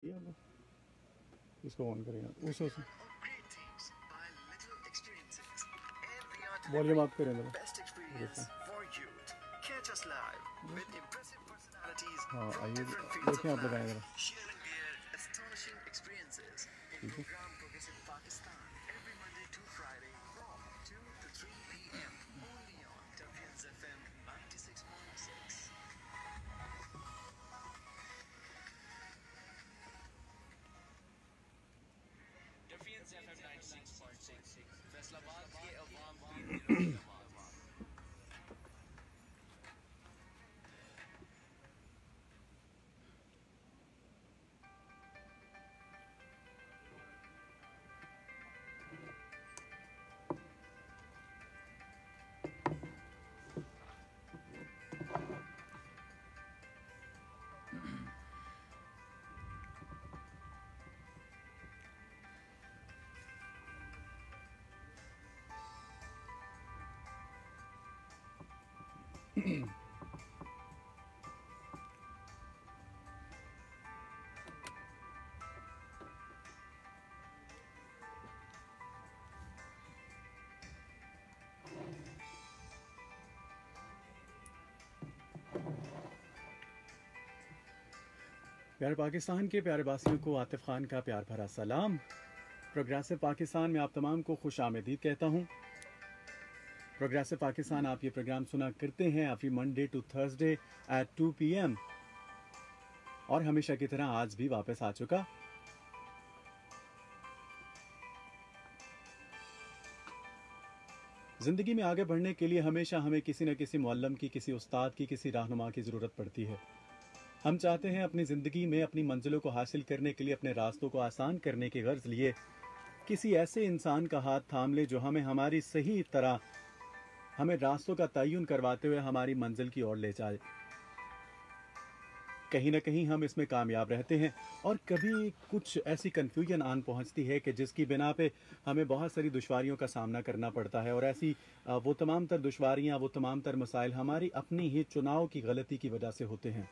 ये अब इसको ऑन करेंगे उस वॉल्यूम आप करें जरा। हाँ आइए देखें आप लगाएं जरा। ठीक है प्यारे पाकिस्तान के प्यारे वासियों को आतिफ खान का प्यार भरा सलाम। प्रोग्रेसिव पाकिस्तान में आप तमाम को खुश आमदीद कहता हूँ। प्रोग्रेसिव पाकिस्तान आप ये प्रोग्राम सुना करते हैं every Monday to Thursday at 2 PM और हमेशा की तरह आज भी वापस आ चुका। ज़िंदगी में आगे बढ़ने के लिए हमेशा हमें किसी न किसी मुअल्लिम की, किसी उस्ताद की, किसी रहनुमा की ज़रूरत पड़ती है। हम चाहते हैं अपनी ज़िंदगी में अपनी मंजिलों को हासिल करने के लिए, अपने रास्तों को आसान करने की गर्ज लिए किसी ऐसे इंसान का हाथ थाम ले जो हमें हमारी सही तरह हमें रास्तों का तयन करवाते हुए हमारी मंजिल की ओर ले जाए। कहीं ना कहीं हम इसमें कामयाब रहते हैं और कभी कुछ ऐसी कन्फ्यूजन आन पहुंचती है कि जिसकी बिना पे हमें बहुत सारी दुश्वारियों का सामना करना पड़ता है और ऐसी वो तमाम तर दुश्वारियाँ, वो तमाम तर मसाइल हमारी अपनी ही चुनाव की गलती की वजह से होते हैं।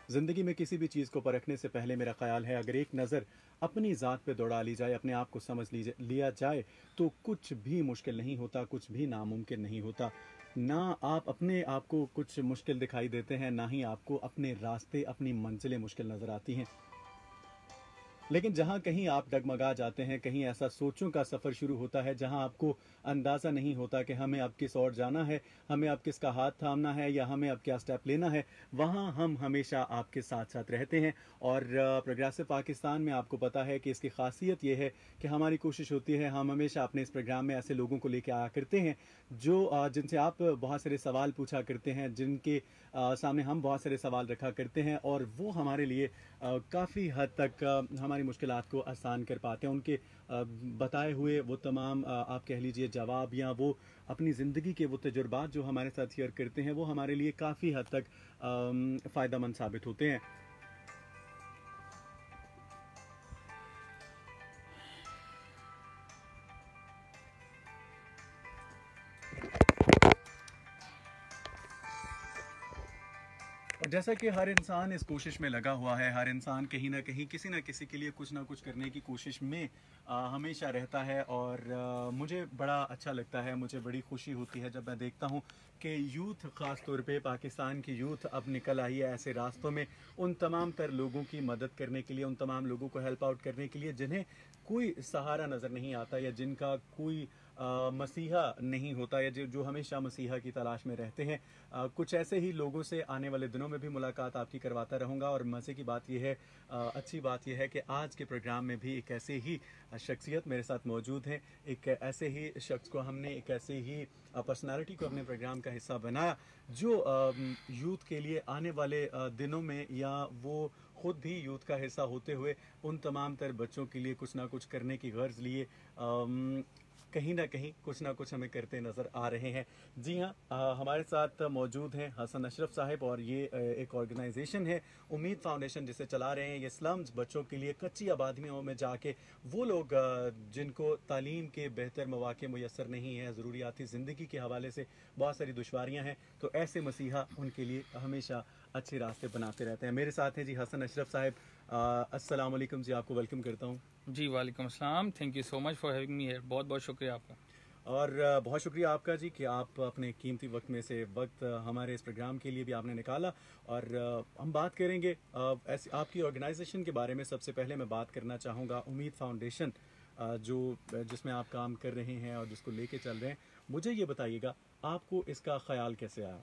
ज़िंदगी में किसी भी चीज़ को परखने से पहले मेरा ख़्याल है अगर एक नज़र अपनी ज़ात पे दौड़ा ली जाए, अपने आप को समझ लिया जाए तो कुछ भी मुश्किल नहीं होता, कुछ भी नामुमकिन नहीं होता। ना आप अपने आप को कुछ मुश्किल दिखाई देते हैं, ना ही आपको अपने रास्ते, अपनी मंजिलें मुश्किल नज़र आती हैं। लेकिन जहाँ कहीं आप डगमगा जाते हैं, कहीं ऐसा सोचों का सफ़र शुरू होता है जहाँ आपको अंदाज़ा नहीं होता कि हमें अब किस ओर जाना है, हमें अब किसका हाथ थामना है या हमें अब क्या स्टेप लेना है, वहाँ हम हमेशा आपके साथ साथ रहते हैं। और प्रोग्रेसिव पाकिस्तान में आपको पता है कि इसकी खासियत ये है कि हमारी कोशिश होती है, हम हमेशा अपने इस प्रोग्राम में ऐसे लोगों को लेकर आया करते हैं जो जिनसे आप बहुत सारे सवाल पूछा करते हैं, जिनके सामने हम बहुत सारे सवाल रखा करते हैं और वो हमारे लिए काफ़ी हद तक हमारी मुश्किलात को आसान कर पाते हैं। उनके बताए हुए वो तमाम आप कह लीजिए जवाब या वो अपनी ज़िंदगी के वो तजुर्बात जो हमारे साथ शेयर करते हैं वो हमारे लिए काफ़ी हद तक फ़ायदेमंद साबित होते हैं। जैसा कि हर इंसान इस कोशिश में लगा हुआ है, हर इंसान कहीं ना कहीं किसी न किसी के लिए कुछ ना कुछ करने की कोशिश में हमेशा रहता है और मुझे बड़ा अच्छा लगता है, मुझे बड़ी खुशी होती है जब मैं देखता हूँ कि यूथ ख़ास तौर पे पाकिस्तान की यूथ अब निकल आई है ऐसे रास्तों में उन तमाम तर लोगों की मदद करने के लिए, उन तमाम लोगों को हेल्प आउट करने के लिए जिन्हें कोई सहारा नज़र नहीं आता या जिनका कोई मसीहा नहीं होता या जो हमेशा मसीहा की तलाश में रहते हैं। कुछ ऐसे ही लोगों से आने वाले दिनों में भी मुलाकात आपकी करवाता रहूँगा और मज़े की बात यह है, अच्छी बात यह है कि आज के प्रोग्राम में भी एक ऐसे ही शख्सियत मेरे साथ मौजूद है, एक ऐसे ही शख्स को हमने, एक ऐसे ही पर्सनालिटी को अपने प्रोग्राम का हिस्सा बनाया जो यूथ के लिए आने वाले दिनों में या वो ख़ुद भी यूथ का हिस्सा होते हुए उन तमाम तर बच्चों के लिए कुछ ना कुछ करने की गर्ज लिए कहीं ना कहीं कुछ ना कुछ हमें करते नज़र आ रहे हैं। जी हाँ, हमारे साथ मौजूद हैं हसन अशरफ साहब, और ये एक ऑर्गेनाइजेशन है उम्मीद फाउंडेशन, जिसे चला रहे हैं। ये स्लम्स बच्चों के लिए, कच्ची आबादियों में जाके वो लोग जिनको तालीम के बेहतर मौके मुयसर नहीं है, ज़रूरियाती ज़िंदगी के हवाले से बहुत सारी दुश्वारियाँ हैं, तो ऐसे मसीहा उनके लिए हमेशा अच्छे रास्ते बनाते रहते हैं। मेरे साथ हैं जी हसन अशरफ साहब। अस्सलाम वालेकुम जी, आपको वेलकम करता हूँ। जी वालेकुम अस्सलाम, thank you so much for having me here. बहुत बहुत शुक्रिया आपका। और बहुत शुक्रिया आपका जी कि आप अपने कीमती वक्त में से वक्त हमारे इस प्रोग्राम के लिए भी आपने निकाला। और हम बात करेंगे ऐसी आपकी ऑर्गेनाइजेशन के बारे में। सबसे पहले मैं बात करना चाहूँगा उम्मीद फाउंडेशन, जो जिसमें आप काम कर रहे हैं और जिसको लेके चल रहे हैं। मुझे ये बताइएगा, आपको इसका ख्याल कैसे आया?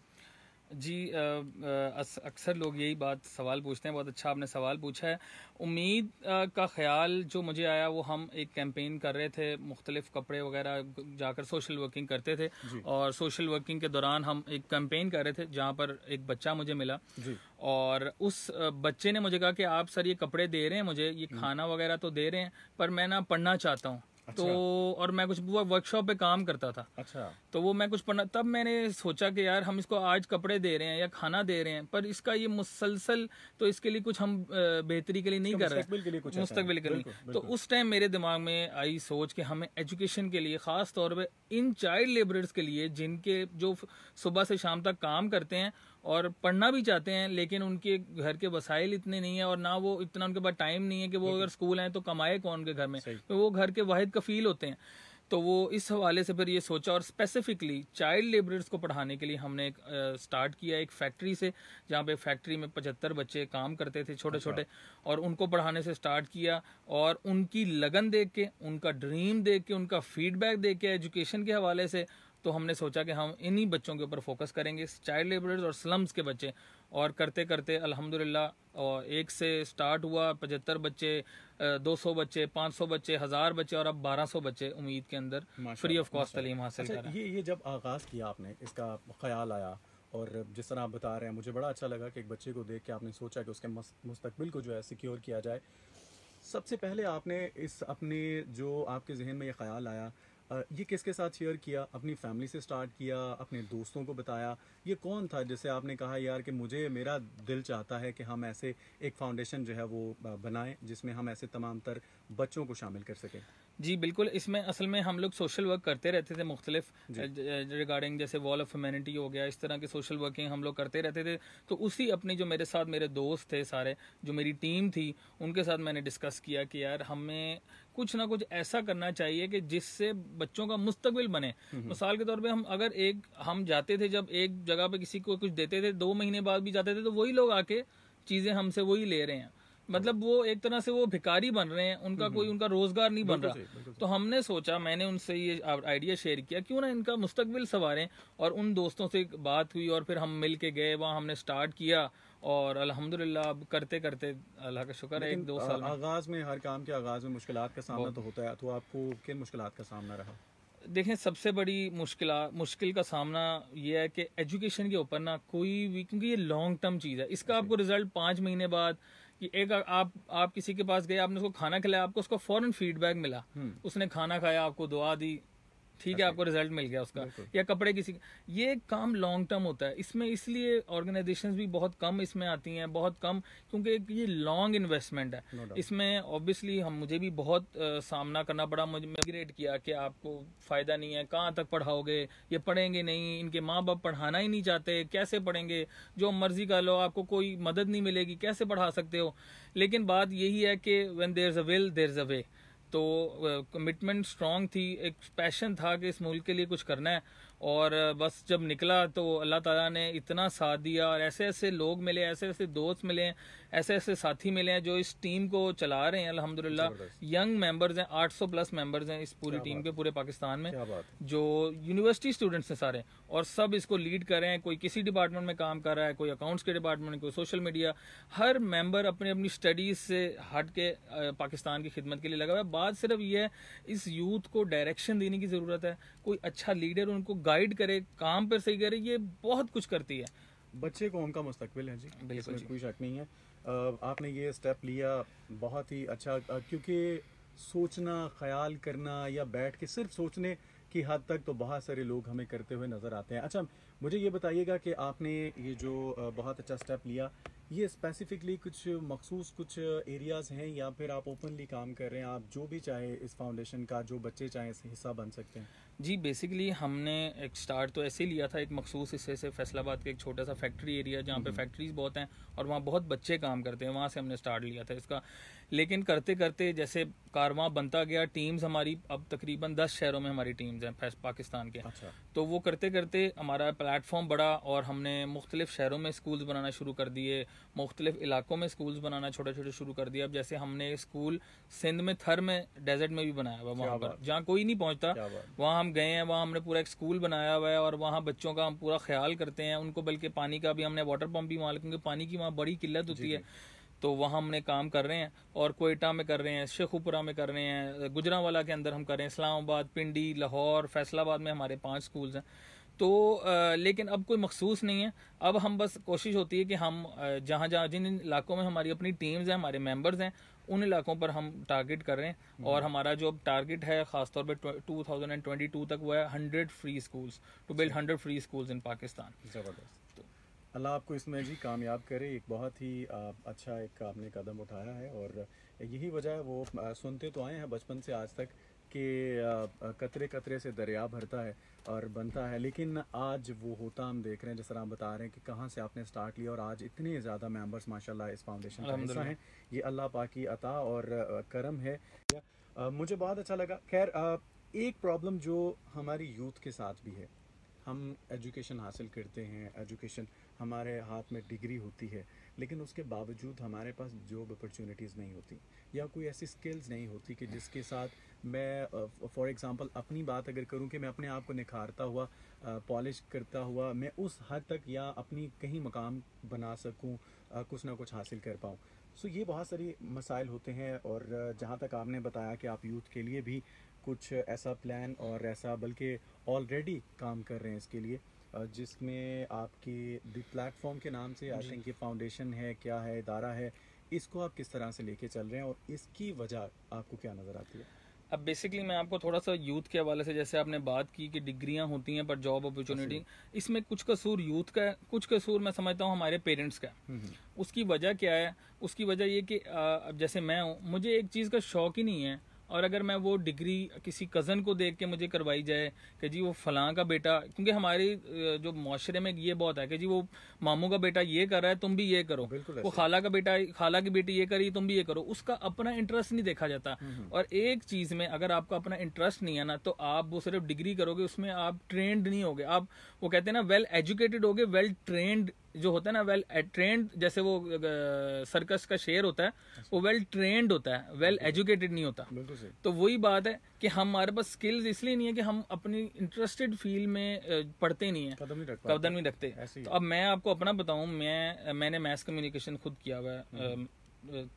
जी अक्सर लोग यही बात सवाल पूछते हैं, बहुत अच्छा आपने सवाल पूछा है। उम्मीद का ख्याल जो मुझे आया, वो हम एक कैंपेन कर रहे थे, मुख्तलिफ कपड़े वगैरह जाकर सोशल वर्किंग करते थे, और सोशल वर्किंग के दौरान हम एक कैंपेन कर रहे थे जहाँ पर एक बच्चा मुझे मिला जी। और उस बच्चे ने मुझे कहा कि आप सर ये कपड़े दे रहे हैं मुझे, ये खाना वगैरह तो दे रहे हैं, पर मैं ना पढ़ना चाहता हूँ। अच्छा। तो और मैं कुछ वर्कशॉप पे काम करता था। अच्छा। तो वो मैं कुछ पढ़ना, तब मैंने सोचा कि यार हम इसको आज कपड़े दे रहे हैं या खाना दे रहे हैं, पर इसका ये मुसलसल, तो इसके लिए कुछ हम बेहतरी के लिए नहीं कर रहे हैं, मुस्तकबिल के लिए। तो उस टाइम मेरे दिमाग में आई सोच कि हमें एजुकेशन के लिए, खास तौर पे इन चाइल्ड लेबरर्स के लिए, जिनके जो सुबह से शाम तक काम करते हैं और पढ़ना भी चाहते हैं, लेकिन उनके घर के वसाइल इतने नहीं है, और ना वो इतना उनके पास टाइम नहीं है कि वो अगर स्कूल आए तो कमाए कौन के घर में, तो वो घर के वाहिद कफील होते हैं। तो वो इस हवाले से फिर ये सोचा, और स्पेसिफिकली चाइल्ड लेबरर्स को पढ़ाने के लिए हमने एक स्टार्ट किया एक फैक्ट्री से, जहाँ पे फैक्ट्री में 75 बच्चे काम करते थे, छोटे छोटे, और उनको पढ़ाने से स्टार्ट किया। और उनकी लगन देख के, उनका ड्रीम देख के, उनका फीडबैक देख के एजुकेशन के हवाले से, तो हमने सोचा कि हम इन्हीं बच्चों के ऊपर फोकस करेंगे, चाइल्ड लेबरर्स और स्लम्स के बच्चे। और करते करते अल्हम्दुलिल्लाह, और एक से स्टार्ट हुआ, 75 बच्चे, 200 बच्चे, 500 बच्चे, 1000 बच्चे, और अब 1200 बच्चे उम्मीद के अंदर फ्री ऑफ कॉस्ट तालीम हासिल कर रहे हैं। ये जब आगाज़ किया आपने, इसका ख्याल आया, और जिस तरह आप बता रहे हैं, मुझे बड़ा अच्छा लगा कि एक बच्चे को देख के आपने सोचा कि उसके मुस्तकबिल को जो है सिक्योर किया जाए। सबसे पहले आपने इस अपने जो आपके जहन में ये ख्याल आया, ये किसके साथ शेयर किया? अपनी फैमिली से स्टार्ट किया, अपने दोस्तों को बताया? ये कौन था जिससे आपने कहा यार कि मुझे, मेरा दिल चाहता है कि हम ऐसे एक फाउंडेशन जो है वो बनाएं जिसमें हम ऐसे तमाम तर बच्चों को शामिल कर सकें? जी बिल्कुल, इसमें असल में हम लोग सोशल वर्क करते रहते थे मुख्तलिफ रिगार्डिंग, जैसे वॉल ऑफ ह्यूमैनिटी हो गया, इस तरह के सोशल वर्किंग हम लोग करते रहते थे। तो उसी अपनी, जो मेरे साथ मेरे दोस्त थे सारे, जो मेरी टीम थी, उनके साथ मैंने डिस्कस किया कि यार हमें कुछ ना कुछ ऐसा करना चाहिए कि जिससे बच्चों का मुस्तकबिल बने। मिसाल के तौर पे हम जाते थे, जब एक जगह पे किसी को कुछ देते थे, 2 महीने बाद भी जाते थे, तो वही लोग आके चीज़ें हमसे वही ले रहे हैं। मतलब वो एक तरह से वो भिखारी बन रहे हैं, उनका कोई उनका रोजगार नहीं बन रहा। तो हमने सोचा, मैंने उनसे ये आइडिया शेयर किया, क्यों ना इनका मुस्तकबिल संवारें। और उन दोस्तों से बात हुई, और फिर हम मिल के गए वहाँ, हमने स्टार्ट किया, और अल्हम्दुलिल्लाह अब करते करते अल्लाह का शुक्र है 1-2 साल में। आगाज में, हर काम के आगाज में मुश्किलात का सामना तो होता है, तो आपको किन मुश्किलात का सामना रहा? देखें, सबसे बड़ी मुश्किल का सामना ये है कि एजुकेशन के ऊपर ना कोई भी, क्योंकि ये लॉन्ग टर्म चीज़ है, इसका आपको रिजल्ट 5 महीने बाद, कि एक आप किसी के पास गए, आपने उसको खाना खिलाया, आपको उसका फौरन फीडबैक मिला, उसने खाना खाया, आपको दुआ दी, ठीक है, आपको रिजल्ट मिल गया उसका, या कपड़े किसी, ये काम लॉन्ग टर्म होता है। इसमें इसलिए ऑर्गेनाइजेशंस भी बहुत कम इसमें आती हैं, बहुत कम, क्योंकि ये लॉन्ग इन्वेस्टमेंट है। इसमें ऑब्वियसली मुझे भी बहुत सामना करना पड़ा, मुझे माइग्रेट किया कि आपको फ़ायदा नहीं है, कहाँ तक पढ़ाओगे, ये पढ़ेंगे नहीं, इनके माँ बाप पढ़ाना ही नहीं चाहते, कैसे पढ़ेंगे, जो मर्जी कर लो, आपको कोई मदद नहीं मिलेगी, कैसे पढ़ा सकते हो। लेकिन बात यही है कि when there is a will there is a way. तो कमिटमेंट स्ट्रांग थी, एक पैशन था कि इस मुल्क के लिए कुछ करना है, और बस जब निकला तो अल्लाह ताला ने इतना साथ दिया, और ऐसे ऐसे लोग मिले, ऐसे ऐसे दोस्त मिले, ऐसे ऐसे साथी मिले हैं जो इस टीम को चला रहे हैं। अल्हम्दुलिल्लाह यंग मेंबर्स हैं, 800 प्लस मेंबर्स हैं इस पूरी टीम के, पूरे पाकिस्तान में, जो यूनिवर्सिटी स्टूडेंट्स हैं सारे, और सब इसको लीड कर रहे हैं। कोई किसी डिपार्टमेंट में काम कर रहा है, कोई अकाउंट्स के डिपार्टमेंट में, कोई सोशल मीडिया, हर मेंबर अपनी अपनी स्टडीज से हट के पाकिस्तान की खिदमत के लिए लगा हुआ है। बात सिर्फ ये है, इस यूथ को डायरेक्शन देने की जरूरत है, कोई अच्छा लीडर उनको गाइड करे, काम पर सही करे, ये बहुत कुछ करती है। बच्चे को उनका मुस्तकबिल है जी, इसमें कोई शक नहीं है। आपने ये स्टेप लिया, बहुत ही अच्छा, क्योंकि सोचना, ख्याल करना या बैठ के सिर्फ सोचने की हद तक तो बहुत सारे लोग हमें करते हुए नज़र आते हैं। अच्छा, मुझे ये बताइएगा कि आपने ये जो बहुत अच्छा स्टेप लिया, ये स्पेसिफिकली कुछ मखसूस कुछ एरियाज़ हैं या फिर आप ओपनली काम कर रहे हैं? आप जो भी चाहे इस फाउंडेशन का, जो बच्चे चाहें इस हिस्सा बन सकते हैं? जी, बेसिकली हमने एक स्टार्ट तो ऐसे ही लिया था, एक मखसूस हिस्से से, फैसलाबाद का एक छोटा सा फैक्ट्री एरिया जहाँ पे फैक्ट्रीज बहुत हैं और वहाँ बहुत बच्चे काम करते हैं, वहाँ से हमने स्टार्ट लिया था इसका। लेकिन करते करते जैसे कारवां बनता गया, टीम्स हमारी अब तकरीबन 10 शहरों में हमारी टीम्स हैं पाकिस्तान के। अच्छा। तो वो करते करते हमारा प्लेटफॉर्म बढ़ा और हमने मुख्तलिफ शहरों में स्कूल्स बनाना शुरू कर दिए, मुख्तलिफ इलाकों में स्कूल्स बनाना छोटे छोटे शुरू कर दिया। अब जैसे हमने स्कूल सिंध में, थर में, डेजर्ट में भी बनाया हुआ, वहाँ पर जहाँ कोई नहीं पहुँचता वहाँ हम गए हैं, वहाँ हमने पूरा एक स्कूल बनाया हुआ है और वहाँ बच्चों का हम पूरा ख्याल करते हैं उनको, बल्कि पानी का भी हमने वाटर पंप भी वहाँ, क्योंकि पानी की वहाँ बड़ी किल्लत होती है, तो वहाँ हमने काम कर रहे हैं। और कोयटा में कर रहे हैं, शेखुपुरा में कर रहे हैं, गुजरांवाला के अंदर हम कर रहे हैं, इस्लामाबाद, पिंडी, लाहौर, फैसलाबाद में हमारे 5 स्कूल्स हैं। तो लेकिन अब कोई मखसूस नहीं है, अब हम बस कोशिश होती है कि हम जहाँ जहाँ जिन इलाकों में हमारी अपनी टीम्स हैं, हमारे मेंबर्स हैं, उन इलाकों पर हम टारगेट कर रहे हैं। और हमारा जो टारगेट है ख़ासतौर पे 2022 तक वो है 100 free schools, to build 100 free schools in Pakistan. ज़बरदस्त। अल्लाह आपको इसमें जी कामयाब करे। एक बहुत ही अच्छा एक आपने कदम उठाया है और यही वजह है, वो सुनते तो आए हैं बचपन से आज तक कि कतरे कतरे से दरिया भरता है और बनता है, लेकिन आज वो होता हम देख रहे हैं, जिस तरह आप बता रहे हैं कि कहाँ से आपने स्टार्ट लिया और आज इतने ज़्यादा मेंबर्स माशाल्लाह इस फाउंडेशन का हिस्सा हैं। ये अल्लाह पाक की अता और करम है। मुझे बहुत अच्छा लगा। खैर, एक प्रॉब्लम जो हमारी यूथ के साथ भी है, हम एजुकेशन हासिल करते हैं, एजुकेशन हमारे हाथ में डिग्री होती है, लेकिन उसके बावजूद हमारे पास जॉब अपॉर्चुनिटीज़ नहीं होती या कोई ऐसी स्किल्स नहीं होती कि जिसके साथ मैं फॉर एग्ज़ाम्पल अपनी बात अगर करूं कि मैं अपने आप को निखारता हुआ, पॉलिश करता हुआ मैं उस हद तक या अपनी कहीं मकाम बना सकूं, कुछ ना कुछ हासिल कर पाऊं। सो ये बहुत सारी मसाइल होते हैं। और जहाँ तक आपने बताया कि आप यूथ के लिए भी कुछ ऐसा प्लान और ऐसा बल्कि ऑलरेडी काम कर रहे हैं इसके लिए, जिसमें आपकी द प्लेटफॉर्म के नाम से आई थिंक ये फाउंडेशन है, क्या है, इदारा है, इसको आप किस तरह से लेके चल रहे हैं और इसकी वजह आपको क्या नज़र आती है? अब बेसिकली मैं आपको थोड़ा सा यूथ के हवाले से, जैसे आपने बात की कि डिग्रियां होती हैं पर जॉब अपॉर्चुनिटी, इसमें कुछ कसूर यूथ का है, कुछ कसूर मैं समझता हूँ हमारे पेरेंट्स का। उसकी वजह क्या है? उसकी वजह ये कि अब जैसे मैं हूँ, मुझे एक चीज़ का शौक ही नहीं है, और अगर मैं वो डिग्री किसी कज़न को देख के मुझे करवाई जाए कि जी वो फलां का बेटा, क्योंकि हमारे जो माशरे में ये बहुत है कि जी वो मामू का बेटा ये कर रहा है तुम भी ये करो, वो खाला का बेटा, खाला की बेटी ये करी तुम भी ये करो, उसका अपना इंटरेस्ट नहीं देखा जाता। और एक चीज़ में अगर आपका अपना इंटरेस्ट नहीं है ना, तो आप वो सिर्फ डिग्री करोगे, उसमें आप ट्रेंड नहीं होगे। आप वो कहते हैं ना, वेल एजुकेटेड होगे, वेल ट्रेंड जो होता है ना, वेल ट्रेंड, जैसे वो सर्कस का शेर होता है, वो वेल ट्रेंड होता है, वेल एजुकेटेड नहीं होता। तो वही बात है कि हमारे पास स्किल्स इसलिए नहीं है कि हम अपनी इंटरेस्टेड फील्ड में पढ़ते नहीं है, कदम नहीं रखते। तो अब मैं आपको अपना बताऊं, मैंने मैथ कम्युनिकेशन खुद किया हुआ है,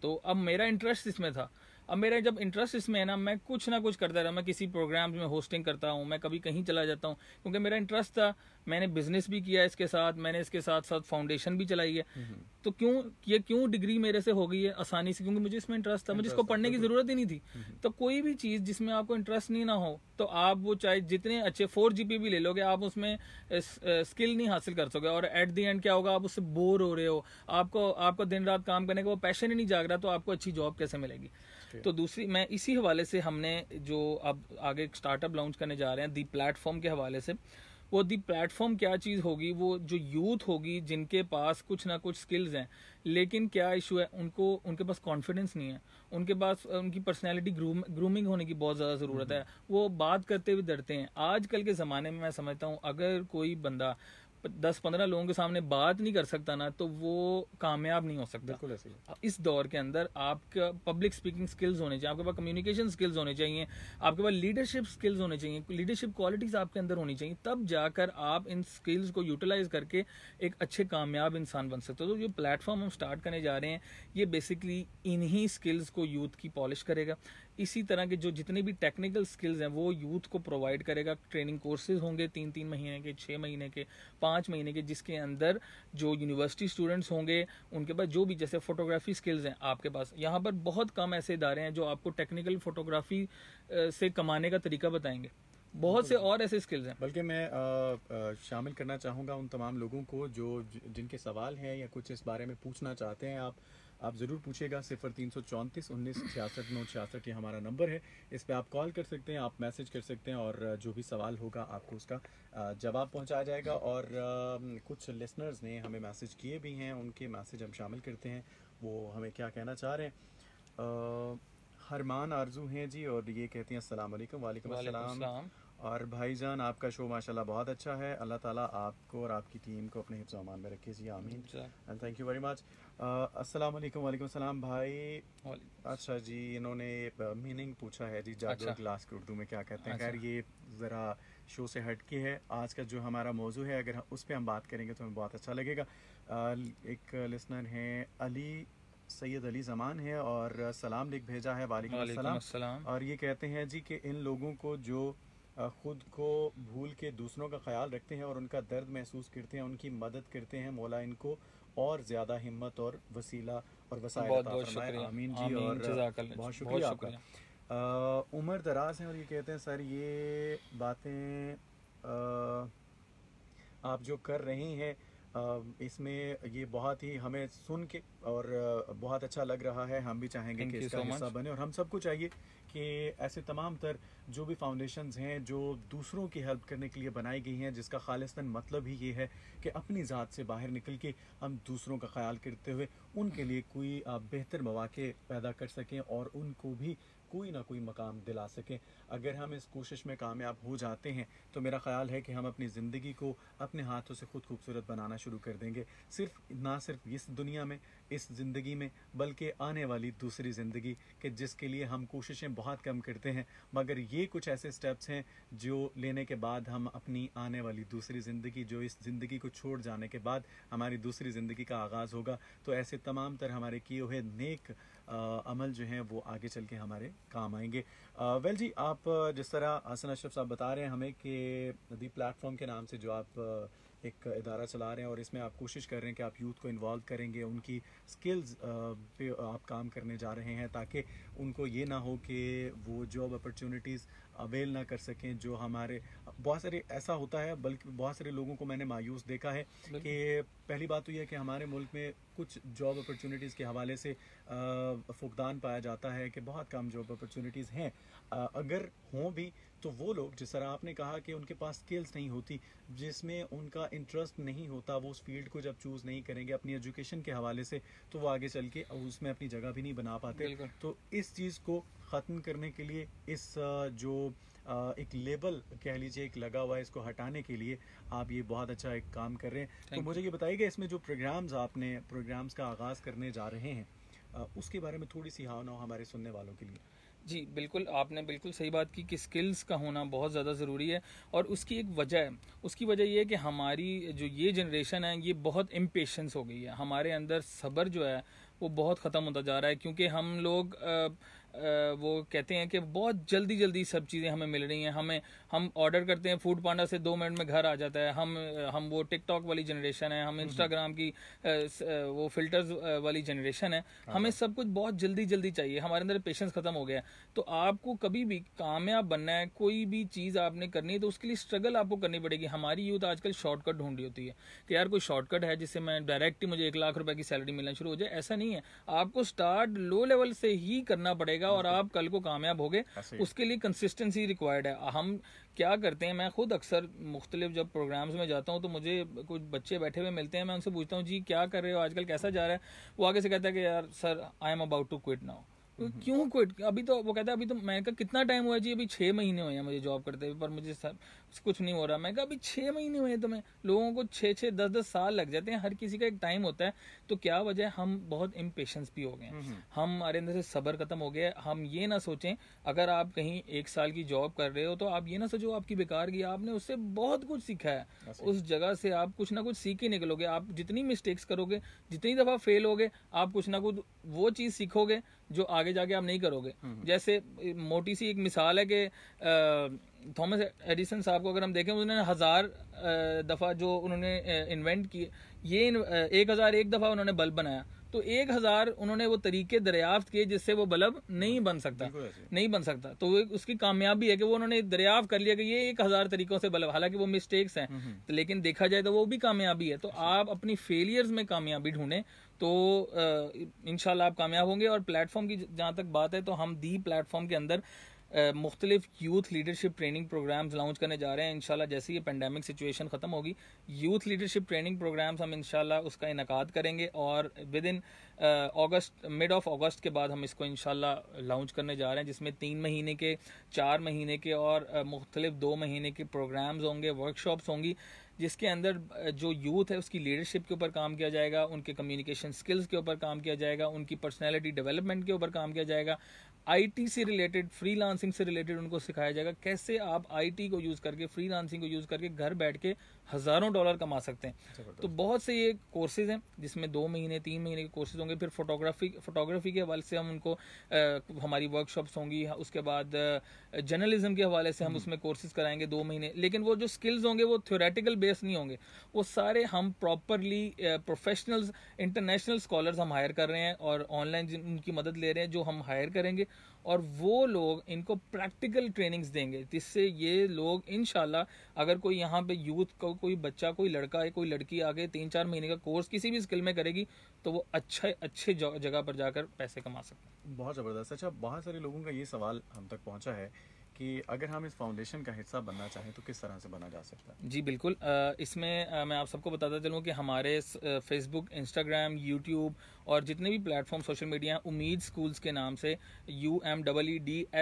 तो अब मेरा इंटरेस्ट इसमें था। अब मेरा जब इंटरेस्ट इसमें है ना, मैं कुछ ना कुछ करता रहा, मैं किसी प्रोग्राम में होस्टिंग करता हूँ, मैं कभी कहीं चला जाता हूँ, क्योंकि मेरा इंटरेस्ट था। मैंने बिजनेस भी किया इसके साथ, मैंने इसके साथ साथ फाउंडेशन भी चलाई है। तो क्यों डिग्री मेरे से हो गई है आसानी से? क्योंकि मुझे इसमें इंटरेस्ट था, मुझे इसको पढ़ने की जरूरत ही नहीं थी। तो कोई भी चीज जिसमें आपको इंटरेस्ट नहीं ना हो, तो आप वो चाहे जितने अच्छे 4 GPA भी ले लोगे, आप उसमें स्किल नहीं हासिल कर सकोगे। और एट द एंड क्या होगा, आप उससे बोर हो रहे हो, आपको दिन रात काम करने का वो पैशन ही नहीं जाग रहा, तो आपको अच्छी जॉब कैसे मिलेगी? तो दूसरी, मैं इसी हवाले से, हमने जो अब आगे एक स्टार्टअप लॉन्च करने जा रहे हैं दी प्लेटफॉर्म के हवाले से, वो दी प्लेटफॉर्म क्या चीज़ होगी, वो जो यूथ होगी जिनके पास कुछ ना कुछ स्किल्स हैं, लेकिन क्या इशू है, उनके पास कॉन्फिडेंस नहीं है, उनके पास उनकी पर्सनैलिटी ग्रूमिंग होने की बहुत ज़्यादा ज़रूरत है, वो बात करते हुए डरते हैं। आजकल के ज़माने में मैं समझता हूँ अगर कोई बंदा 10-15 लोगों के सामने बात नहीं कर सकता ना, तो वो कामयाब नहीं हो सकता। बिल्कुल ऐसे ही। इस दौर के अंदर आपका पब्लिक स्पीकिंग स्किल्स होने चाहिए, आपके पास कम्युनिकेशन स्किल्स होने चाहिए, आपके पास लीडरशिप स्किल्स होने चाहिए, लीडरशिप क्वालिटीज आपके अंदर होनी चाहिए, तब जाकर आप इन स्किल्स को यूटिलाइज करके एक अच्छे कामयाब इंसान बन सकते हो। तो जो प्लेटफॉर्म हम स्टार्ट करने जा रहे हैं, ये बेसिकली इन्हीं स्किल्स को यूथ की पॉलिश करेगा, इसी तरह के जो जितने भी टेक्निकल स्किल्स हैं वो यूथ को प्रोवाइड करेगा। ट्रेनिंग कोर्सेज होंगे 3-3 महीने के, 6 महीने के, 5 महीने के, जिसके अंदर जो यूनिवर्सिटी स्टूडेंट्स होंगे उनके पास जो भी जैसे फोटोग्राफी स्किल्स हैं आपके पास, यहाँ पर बहुत कम ऐसे इदारे हैं जो आपको टेक्निकल फोटोग्राफी से कमाने का तरीका बताएंगे। बहुत से और ऐसे स्किल्स हैं। बल्कि मैं शामिल करना चाहूँगा उन तमाम लोगों को जिनके सवाल हैं या कुछ इस बारे में पूछना चाहते हैं। आप ज़रूर पूछिएगा। 0334 19 66 966 ये हमारा नंबर है। इस पे आप कॉल कर सकते हैं, आप मैसेज कर सकते हैं और जो भी सवाल होगा आपको उसका जवाब पहुंचाया जाएगा। और कुछ लिसनर्स ने हमें मैसेज किए भी हैं, उनके मैसेज हम शामिल करते हैं, वो हमें क्या कहना चाह रहे हैं। हरमान आरजू हैं जी, और ये कहती हैं अस्सलाम वालेकुम। वालेकुम अस्सलाम। और भाईजान आपका शो माशाल्लाह बहुत अच्छा है, अल्लाह ताला आपको और आपकी टीम को अपने हिफ्ज़ अमान में रखे जी, आमीन and thank you very much. अस्सलाम वालेकुम। वालेकुम अस्सलाम भाई। अच्छा जी, इन्होंने मीनिंग पूछा है जी, जागरूक ग्लास के उर्दू में क्या कहते हैं। खैर ये ज़रा शो से हट के है, आज का जो हमारा मौजू है अगर उस पर हम बात करेंगे तो हमें बहुत अच्छा लगेगा। एक लिसनर हैं अली सैयद अली ज़मान है और सलाम लिख भेजा है। वालेकुम अस्सलाम। और ये कहते हैं जी कि इन लोगों को जो ख़ुद को भूल के दूसरों का ख्याल रखते हैं और उनका दर्द महसूस करते हैं, उनकी मदद करते हैं, मौला इनको और ज़्यादा हिम्मत और वसीला और वसाइल अता फरमाए, आमीन जी। और बहुत शुक्रिया आपका। उम्र दराज हैं और ये कहते हैं सर ये बातें आप जो कर रही हैं इसमें ये बहुत ही हमें सुन के और बहुत अच्छा लग रहा है। हम भी चाहेंगे कि इसका हिस्सा बने और हम सबको चाहिए कि ऐसे तमाम तर जो भी फाउंडेशंस हैं जो दूसरों की हेल्प करने के लिए बनाई गई हैं, जिसका खालिस्तन मतलब ही ये है कि अपनी ज़ात से बाहर निकल के हम दूसरों का ख्याल करते हुए उनके लिए कोई बेहतर मौके पैदा कर सकें और उनको भी कोई ना कोई मकाम दिला सकें। अगर हम इस कोशिश में कामयाब हो जाते हैं तो मेरा ख़्याल है कि हम अपनी ज़िंदगी को अपने हाथों से खुद खूबसूरत बनाना शुरू कर देंगे। ना सिर्फ इस दुनिया में, इस ज़िंदगी में, बल्कि आने वाली दूसरी ज़िंदगी के जिसके लिए हम कोशिशें बहुत कम करते हैं, मगर ये कुछ ऐसे स्टेप्स हैं जो लेने के बाद हम अपनी आने वाली दूसरी ज़िंदगी, जो इस ज़िंदगी को छोड़ जाने के बाद हमारी दूसरी ज़िंदगी का आगाज़ होगा, तो ऐसे तमाम तर हमारे किए हुए नेक अमल जो हैं वो आगे चल के हमारे काम आएंगे। वेल जी, आप जिस तरह हसन अशरफ साहब बता रहे हैं हमें कि दी प्लेटफॉर्म के नाम से जो आप एक इदारा चला रहे हैं और इसमें आप कोशिश कर रहे हैं कि आप यूथ को इन्वॉल्व करेंगे, उनकी स्किल्स पे आप काम करने जा रहे हैं ताकि उनको ये ना हो कि वो जॉब अपॉर्चुनिटीज़ अवेल ना कर सकें। जो हमारे बहुत सारे ऐसा होता है, बल्कि बहुत सारे लोगों को मैंने मायूस देखा है कि पहली बात तो यह है कि हमारे मुल्क में कुछ जॉब अपॉर्चुनिटीज़ के हवाले से फुकदान पाया जाता है कि बहुत कम जॉब अपॉर्चुनिटीज़ हैं। अगर हों भी तो वो लोग, जिस तरह आपने कहा कि उनके पास स्किल्स नहीं होती, जिसमें उनका इंटरेस्ट नहीं होता, वो उस फील्ड को जब चूज़ नहीं करेंगे अपनी एजुकेशन के हवाले से, तो वो आगे चल के उसमें अपनी जगह भी नहीं बना पाते। तो इस चीज़ को ख़त्म करने के लिए इस जो एक लेबल कह लीजिए एक लगा हुआ है, इसको हटाने के लिए आप ये बहुत अच्छा एक काम कर रहे हैं। तो मुझे ये बताइएगा इसमें जो प्रोग्राम्स का आगाज़ करने जा रहे हैं उसके बारे में थोड़ी सी हाँ ना हमारे सुनने वालों के लिए। जी बिल्कुल, आपने बिल्कुल सही बात की कि स्किल्स का होना बहुत ज़्यादा ज़रूरी है। और उसकी एक वजह है, उसकी वजह ये है कि हमारी जो ये जनरेशन है ये बहुत इम्पेशेंस हो गई है। हमारे अंदर सब्र जो है वो बहुत ख़त्म होता जा रहा है, क्योंकि हम लोग वो कहते हैं कि बहुत जल्दी जल्दी सब चीज़ें हमें मिल रही हैं। हम ऑर्डर करते हैं, फूड पांडा से 2 मिनट में घर आ जाता है। हम वो टिकटॉक वाली जनरेशन है, हम इंस्टाग्राम की वो फिल्टर्स वाली जनरेशन है। हमें सब कुछ बहुत जल्दी जल्दी चाहिए, हमारे अंदर पेशेंस ख़त्म हो गया है। तो आपको कभी भी कामयाब बनना है, कोई भी चीज़ आपने करनी है, तो उसके लिए स्ट्रगल आपको करनी पड़ेगी। हमारी यूथ आजकल शॉर्टकट ढूंढ रही होती है कि यार कोई शॉर्टकट है जिससे मैं डायरेक्ट ही मुझे 1 लाख रुपए की सैलरी मिलना शुरू हो जाए। ऐसा नहीं है, आपको स्टार्ट लो लेवल से ही करना पड़ेगा और आप कल को कामयाब होगे। उसके लिए कंसिस्टेंसी रिक्वायर्ड है। हम क्या करते हैं, मैं खुद अक्सर मुख्तलिफ जब प्रोग्राम्स में जाता हूँ तो मुझे कुछ बच्चे बैठे हुए मिलते हैं, मैं उनसे पूछता हूँ जी क्या कर रहे हो आजकल, कैसा जा रहा है। वो आगे से कहता है कि यार sir I am about to quit now. क्यों क्विट? अभी तो वो कहता है अभी तो, मैं कहा कितना टाइम हुआ जी? अभी 6 महीने हुए हैं मुझे जॉब करते हुए, पर मुझे कुछ नहीं हो रहा। मैं कहा अभी 6 महीने हुए तुम्हें, लोगों को 6-6 10-10 साल लग जाते हैं, हर किसी का एक टाइम होता है। तो क्या वजह, हम बहुत इम्पेशेंस भी हो गए हैं, हमारे अंदर से सब्र खत्म हो गया है। हम ये ना सोचें, अगर आप कहीं 1 साल की जॉब कर रहे हो तो आप ये ना सोचो आपकी बेकार गई, आपने उससे बहुत कुछ सीखा है। उस जगह से आप कुछ ना कुछ सीख के निकलोगे। आप जितनी मिस्टेक्स करोगे, जितनी दफा फेल होगे, आप कुछ ना कुछ वो चीज सीखोगे जो आगे जाके आप नहीं करोगे। जैसे मोटी सी एक मिसाल है कि थॉमस एडिसन साहब को अगर हम देखें, उन्होंने 1000 दफा जो उन्होंने इन्वेंट किए, ये 1001 दफा उन्होंने बल्ब बनाया, तो 1000 उन्होंने वो तरीके दरियाफ्त किए जिससे वो बल्ब नहीं बन सकता। तो उसकी कामयाबी है कि वो उन्होंने दरियाफ्त कर लिया कि ये 1000 तरीकों से बल्ब, हालांकि वो मिस्टेक्स हैं, तो लेकिन देखा जाए तो वो भी कामयाबी है। तो आप अपनी फेलियर्स में कामयाबी ढूंढें तो इंशाल्लाह आप कामयाब होंगे। और प्लेटफॉर्म की जहाँ तक बात है, तो हम दी प्लेटफॉर्म के अंदर मुख्तलिफ youth leadership training programmes launch करने जा रहे हैं इंशाल्लाह। जैसे ये पेंडेमिक सिचुएशन ख़त्म होगी, यूथ लीडरशिप ट्रेनिंग प्रोग्राम्स हम इंशाल्लाह उसका इनकाद करेंगे, और with in August, mid of अगस्त के बाद हम इसको इंशाल्लाह लॉन्च करने जा रहे हैं, जिसमें 3 महीने के, 4 महीने के और मुख्तलिफ 2 महीने के प्रोग्राम्स होंगे, वर्कशॉप्स होंगी, जिसके अंदर जो यूथ है उसकी लीडरशिप के ऊपर काम किया जाएगा, उनके कम्युनिकेशन स्किल्स के ऊपर काम किया जाएगा, उनकी पर्सनैलिटी डेवलपमेंट के ऊपर काम किया जाएगा, आईटी से रिलेटेड, फ्रीलांसिंग से रिलेटेड उनको सिखाया जाएगा कैसे आप आईटी को यूज़ करके, फ्रीलांसिंग को यूज़ करके घर बैठ के हज़ारों डॉलर कमा सकते हैं। तो बहुत से ये कोर्सेज हैं जिसमें 2 महीने 3 महीने के कोर्सेज होंगे। फिर फोटोग्राफी के हवाले से हम उनको हमारी वर्कशॉप्स होंगी, उसके बाद जर्नलिज्म के हवाले से हम उसमें कोर्सेज कराएंगे 2 महीने। लेकिन वो जो स्किल्स होंगे वो थ्योरेटिकल बेस नहीं होंगे, वो सारे हम प्रॉपरली प्रोफेशनल्स, इंटरनेशनल स्कॉलर्स हम हायर कर रहे हैं और ऑनलाइन उनकी मदद ले रहे हैं, जो हम हायर करेंगे, और वो लोग इनको प्रैक्टिकल ट्रेनिंग्स देंगे, जिससे ये लोग इंशाल्लाह, अगर कोई यहाँ पे यूथ को, कोई बच्चा, कोई लड़का है, कोई लड़की आगे 3-4 महीने का कोर्स किसी भी स्किल में करेगी, तो वो अच्छे जगह पर जाकर पैसे कमा सकते हैं। बहुत ज़बरदस्त। अच्छा, बहुत सारे लोगों का ये सवाल हम तक पहुंचा है कि अगर हम इस फाउंडेशन का हिस्सा बनना चाहें तो किस तरह से बना जा सकता है? जी बिल्कुल, इसमें मैं आप सबको बताता चलूँ कि हमारे फेसबुक, इंस्टाग्राम, यूट्यूब और जितने भी प्लेटफॉर्म सोशल मीडिया हैं, उम्मीद स्कूल्स के नाम से, UMEEDSCOOLS,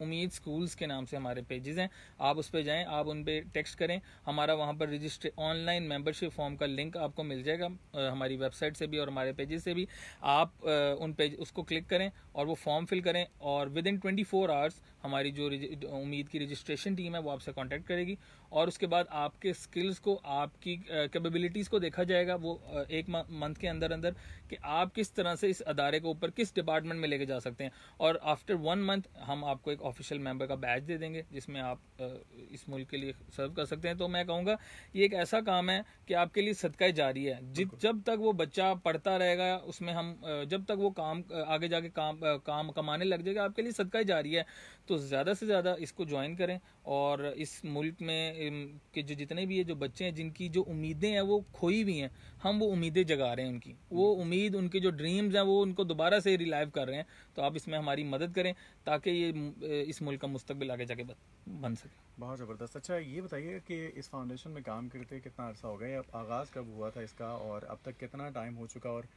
उम्मीद स्कूल्स के नाम से हमारे पेजेस हैं। आप उस पर जाएं, आप उन पर टेक्स्ट करें, हमारा वहाँ पर ऑनलाइन मेंबरशिप फॉर्म का लिंक आपको मिल जाएगा, हमारी वेबसाइट से भी और हमारे पेजेस से भी। आप उन पेज उसको क्लिक करें और वो फॉर्म फिल करें, और विद इन 24 आवर्स हमारी जो उम्मीद की रजिस्ट्रेशन टीम है वो आपसे कांटेक्ट करेगी, और उसके बाद आपके स्किल्स को, आपकी कैपेबिलिटीज़ को देखा जाएगा वो एक मंथ के अंदर कि आप किस तरह से इस अदारे को ऊपर किस डिपार्टमेंट में लेके जा सकते हैं। और आफ्टर 1 मंथ हम आपको एक ऑफिशियल मेंबर का बैच दे देंगे, जिसमें आप इस मुल्क के लिए सर्व कर सकते हैं। तो मैं कहूँगा ये एक ऐसा काम है कि आपके लिए सदका जारी है। जब तक वो बच्चा पढ़ता रहेगा, उसमें हम जब तक वो काम आगे जाके काम कमाने लग जाएगा, आपके लिए सदका जारी है। तो ज़्यादा से ज़्यादा इसको ज्वाइन करें, और इस मुल्क में के जो जितने भी ये जो बच्चे हैं जिनकी जो उम्मीदें हैं वो खोई हुई हैं, हम वो उम्मीदें जगा रहे हैं, उनकी वो उम्मीद, उनके जो ड्रीम्स हैं वो उनको दोबारा से रिलाइव कर रहे हैं। तो आप इसमें हमारी मदद करें ताकि ये इस मुल्क का मुस्तकबिल आगे जाके बन सके। बहुत ज़बरदस्त। अच्छा, ये बताइए कि इस फाउंडेशन में काम करते कितना अर्सा हो गया, आगाज़ कब हुआ था इसका, और अब तक कितना टाइम हो चुका, और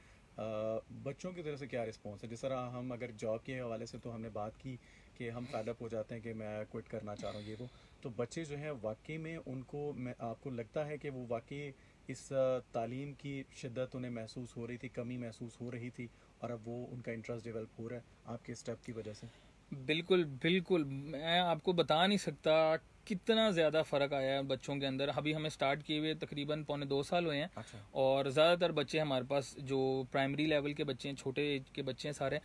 बच्चों की तरफ से क्या रिस्पॉन्स है? जिस तरह हम अगर जॉब के हवाले से तो हमने बात की कि हम फैड अप हो जाते हैं कि मैं क्विट करना चाह रहा हूँ, ये वो, तो बच्चे जो हैं वाकई में उनको, आपको लगता है कि वो वाकई इस तालीम की शिद्दत उन्हें महसूस हो रही थी, कमी महसूस हो रही थी, और अब वो उनका इंटरेस्ट डेवलप हो रहा है आपके स्टेप की वजह से? बिल्कुल बिल्कुल, मैं आपको बता नहीं सकता कितना ज़्यादा फ़र्क आया है बच्चों के अंदर। अभी हमें स्टार्ट किए हुए तकरीबन 1.25 साल हुए हैं। अच्छा। और ज़्यादातर बच्चे हमारे पास जो प्राइमरी लेवल के बच्चे हैं, छोटे एज के बच्चे हैं सारे,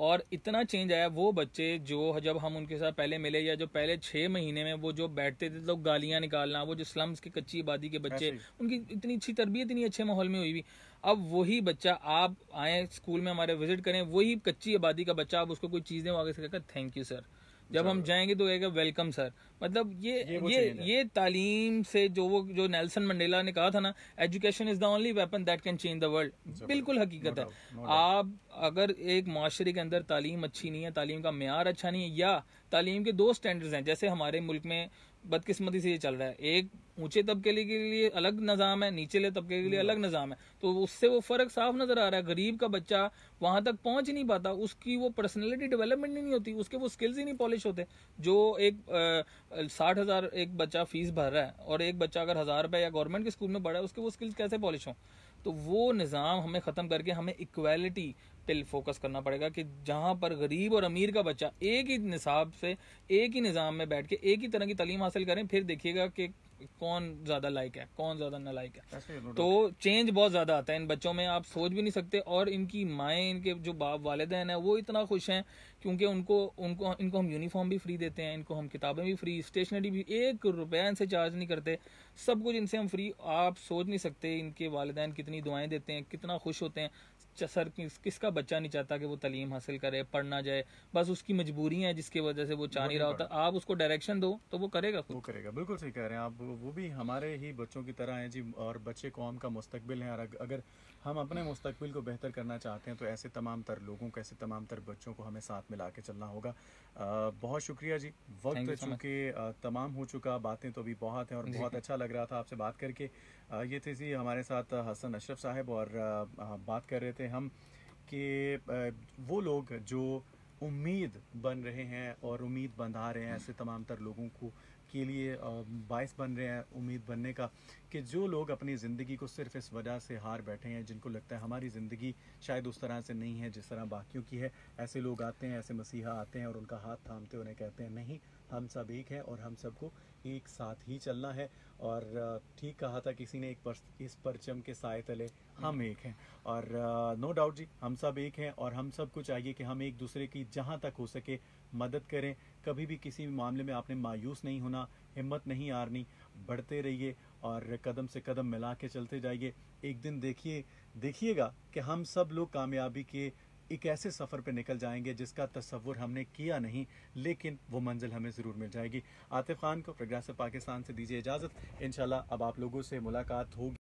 और इतना चेंज आया। वो बच्चे जो जब हम उनके साथ पहले मिले, या जो पहले 6 महीने में वो जो बैठते थे तो गालियां निकालना, वो जो स्लम्स की कच्ची आबादी के बच्चे, उनकी इतनी अच्छी तरबियत इतनी अच्छे माहौल में हुई भी, अब वही बच्चा, आप आए स्कूल में हमारे विजिट करें, वही कच्ची आबादी का बच्चा, आप उसको कोई चीज़ दें, वो आगे से कहकर थैंक यू सर, जब हम जाएंगे तो कहेगा वेलकम सर। मतलब ये तालीम से जो नेल्सन मंडेला ने कहा था ना, education is the only weapon that can change the world, बिल्कुल हकीकत है। आप अगर एक माशरे के अंदर तालीम अच्छी नहीं है, तालीम का मेयार अच्छा नहीं है, या तालीम के 2 स्टैंडर्ड्स हैं, जैसे हमारे मुल्क में बदकिस्मती से ये चल रहा है, एक ऊंचे तबके के लिए अलग निज़ाम है, नीचले तबके के लिए अलग निज़ाम है। तो उससे वो फ़र्क साफ नज़र आ रहा है। गरीब का बच्चा वहां तक पहुंच ही नहीं पाता, उसकी वो पर्सनैलिटी डेवलपमेंट ही नहीं होती, उसके वो स्किल्स ही नहीं पॉलिश होते। जो एक 60,000 एक बच्चा फीस भर रहा है और एक बच्चा अगर 1,000 रुपये या गवर्नमेंट के स्कूल में पढ़ा है, उसके वो स्किल्स कैसे पॉलिश हों? तो वो निज़ाम हमें ख़त्म करके हमें इक्वालिटी पे फोकस करना पड़ेगा कि जहां पर गरीब और अमीर का बच्चा एक ही निसाब से, एक ही निज़ाम में बैठ के एक ही तरह की तालीम हासिल करें, फिर देखिएगा कि कौन ज्यादा लायक है, कौन ज्यादा नालायक है। तो चेंज बहुत ज्यादा आता है इन बच्चों में, आप सोच भी नहीं सकते। और इनकी माएँ, इनके जो बाप वालिदैन हैं, वो इतना खुश हैं क्योंकि इनको हम यूनिफॉर्म भी फ्री देते हैं, इनको हम किताबें भी फ्री, स्टेशनरी भी, 1 रुपया इनसे चार्ज नहीं करते, सब कुछ इनसे हम फ्री। आप सोच नहीं सकते इनके वालिदैन कितनी दुआएं देते हैं, कितना खुश होते हैं। सर किसका बच्चा नहीं चाहता कि वो तालीम हासिल करे, पढ़ना जाए, बस उसकी मजबूरी है जिसकी वजह से वो चाह नहीं रहा होता। आप उसको डायरेक्शन दो तो वो करेगा, वो करेगा। बिल्कुल सही कह रहे हैं आप। वो भी हमारे ही बच्चों की तरह हैं जी, और बच्चे कौम का मुस्तकबिल हैं। और अगर हम अपने मुस्तकबिल को बेहतर करना चाहते हैं तो ऐसे तमाम तर लोगों को, ऐसे तमाम तर बच्चों को हमें साथ मिला के चलना होगा। बहुत शुक्रिया जी। वक्त चूँकि तमाम हो चुका, बातें तो अभी बहुत हैं और बहुत अच्छा लग रहा था आपसे बात करके। ये थे जी हमारे साथ हसन अशरफ साहब, और बात कर रहे थे हम कि वो लोग जो उम्मीद बन रहे हैं और उम्मीद बंधा रहे हैं ऐसे तमाम तर लोगों को के लिए, बायस बन रहे हैं उम्मीद बनने का, कि जो लोग अपनी ज़िंदगी को सिर्फ इस वजह से हार बैठे हैं, जिनको लगता है हमारी ज़िंदगी शायद उस तरह से नहीं है जिस तरह बाकियों की है। ऐसे लोग आते हैं, ऐसे मसीहा आते हैं और उनका हाथ थामते उन्हें कहते हैं नहीं, हम सब एक हैं और हम सबको एक साथ ही चलना है। और ठीक कहा था किसी ने, इस परचम के साए तले हम एक हैं। और नो डाउट जी, हम सब एक हैं और हम सब को चाहिए कि हम एक दूसरे की जहाँ तक हो सके मदद करें। कभी भी किसी भी मामले में आपने मायूस नहीं होना, हिम्मत नहीं हारनी, बढ़ते रहिए और कदम से कदम मिला के चलते जाइए। एक दिन देखिएगा कि हम सब लोग कामयाबी के एक ऐसे सफ़र पे निकल जाएंगे जिसका तसव्वुर हमने किया नहीं, लेकिन वो मंजिल हमें ज़रूर मिल जाएगी। आतिफ खान को प्रोग्रेसिव पाकिस्तान से दीजिए इजाज़त। इंशाल्लाह अब आप लोगों से मुलाकात होगी।